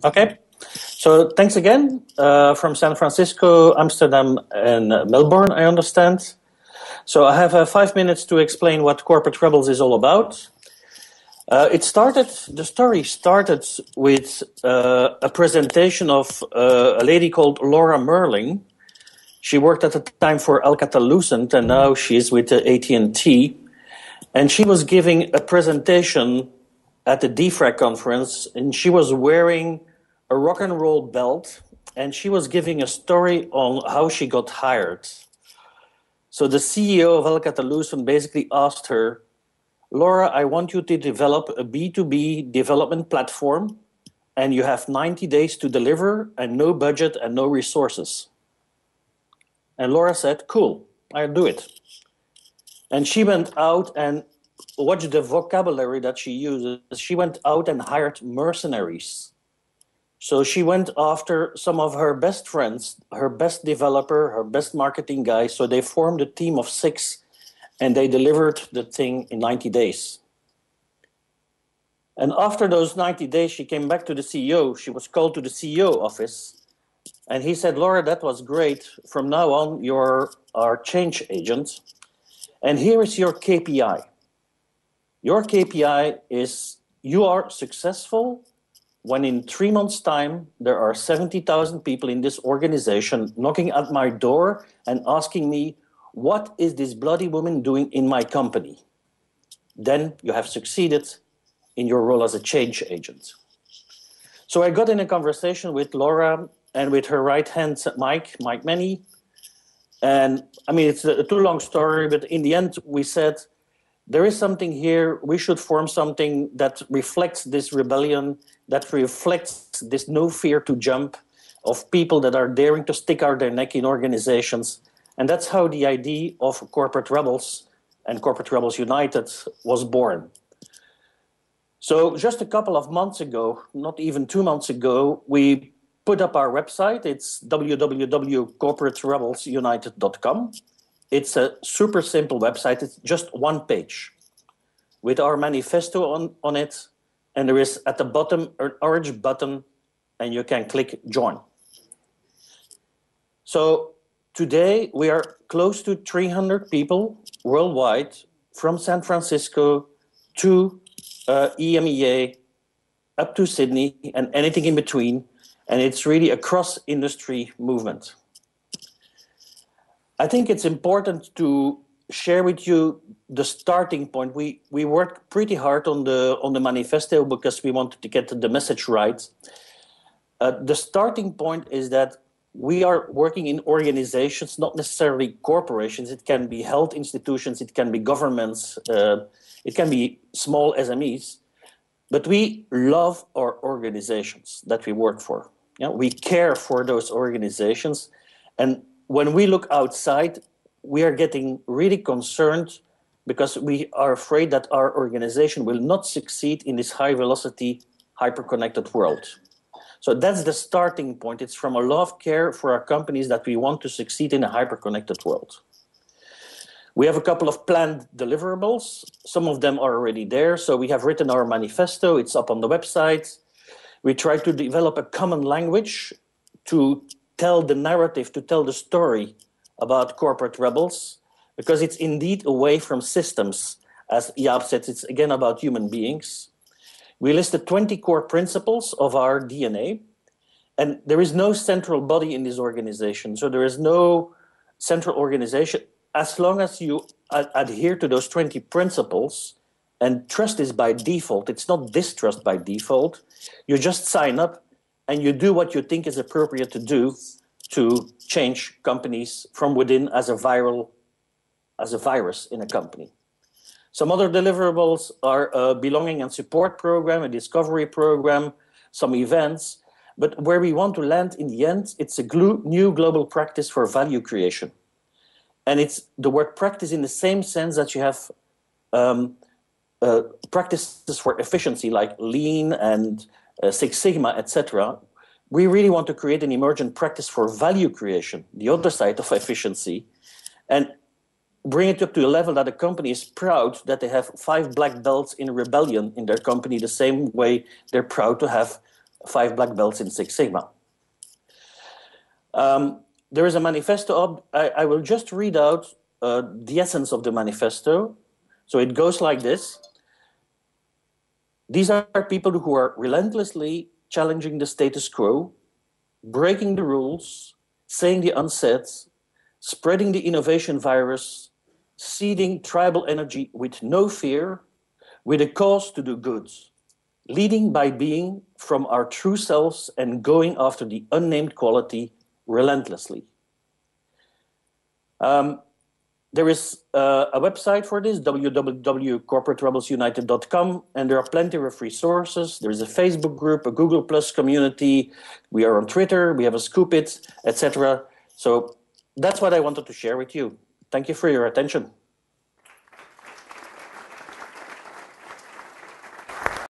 Okay. So thanks again from San Francisco, Amsterdam, and Melbourne, I understand. So I have 5 minutes to explain what Corporate Rebels is all about. The story started with a presentation of a lady called Laura Merling. She worked at the time for Alcatel-Lucent, and now she's with AT&T. And she was giving a presentation at the DFRAC conference, and she was wearing a rock and roll belt, and she was giving a story on how she got hired. So the CEO of Alcatel-Lucent basically asked her, Laura, I want you to develop a B2B development platform, and you have 90 days to deliver and no budget and no resources. And Laura said, cool, I'll do it. And she went out and watch the vocabulary that she uses. She went out and hired mercenaries. So she went after some of her best friends, her best developer, her best marketing guy. So they formed a team of 6 and they delivered the thing in 90 days. And after those 90 days, she came back to the CEO. She was called to the CEO office. And he said, Laura, that was great. From now on, you're our change agent. And here is your KPI. Your KPI is you are successful when in 3 months' time, there are 70,000 people in this organization knocking at my door and asking me, what is this bloody woman doing in my company? Then you have succeeded in your role as a change agent. So I got in a conversation with Laura and with her right hand, Mike Many. And I mean, it's a too long story, but in the end, we said, there is something here. We should form something that reflects this rebellion, that reflects this no fear to jump of people that are daring to stick out their neck in organizations. And that's how the idea of Corporate Rebels and Corporate Rebels United was born. So just a couple of months ago, not even 2 months ago, we put up our website. It's www.corporaterebelsunited.com. It's a super simple website. It's just one page with our manifesto on it. And there is at the bottom an orange button and you can click join. So today we are close to 300 people worldwide from San Francisco to EMEA up to Sydney and anything in between. And it's really a cross-industry movement. I think it's important to share with you the starting point. We worked pretty hard on the manifesto because we wanted to get the message right. The starting point is that we are working in organizations, not necessarily corporations. It can be health institutions, it can be governments, it can be small SMEs. But we love our organizations that we work for. We care for those organizations. And when we look outside, we are getting really concerned because we are afraid that our organization will not succeed in this high-velocity, hyper-connected world. So that's the starting point. It's from a love care for our companies that we want to succeed in a hyper-connected world. We have a couple of planned deliverables. Some of them are already there. So we have written our manifesto. It's up on the website. We try to develop a common language to tell the narrative, to tell the story about Corporate Rebels, because it's indeed away from systems. As Jaap said, it's again about human beings. We listed 20 core principles of our DNA, and there is no central body in this organization. So there is no central organization. As long as you adhere to those 20 principles, and trust is by default, it's not distrust by default, you just sign up and you do what you think is appropriate to do to change companies from within as a virus in a company. Some other deliverables are a belonging and support program, a discovery program, some events. But where we want to land in the end, it's a new global practice for value creation. And it's the word practice in the same sense that you have practices for efficiency like Lean and Six Sigma, etc. We really want to create an emergent practice for value creation, the other side of efficiency, and bring it up to a level that a company is proud that they have 5 black belts in rebellion in their company, the same way they're proud to have 5 black belts in Six Sigma. There is a manifesto. I will just read out the essence of the manifesto. So it goes like this. These are people who are relentlessly challenging the status quo, breaking the rules, saying the unsaid, spreading the innovation virus, seeding tribal energy with no fear, with a cause to do good, leading by being from our true selves and going after the unnamed quality relentlessly. There is a website for this, www.corporaterebelsunited.com, and there are plenty of resources. There is a Facebook group, a Google Plus community. We are on Twitter, we have a Scoop It, etc. So that's what I wanted to share with you. Thank you for your attention.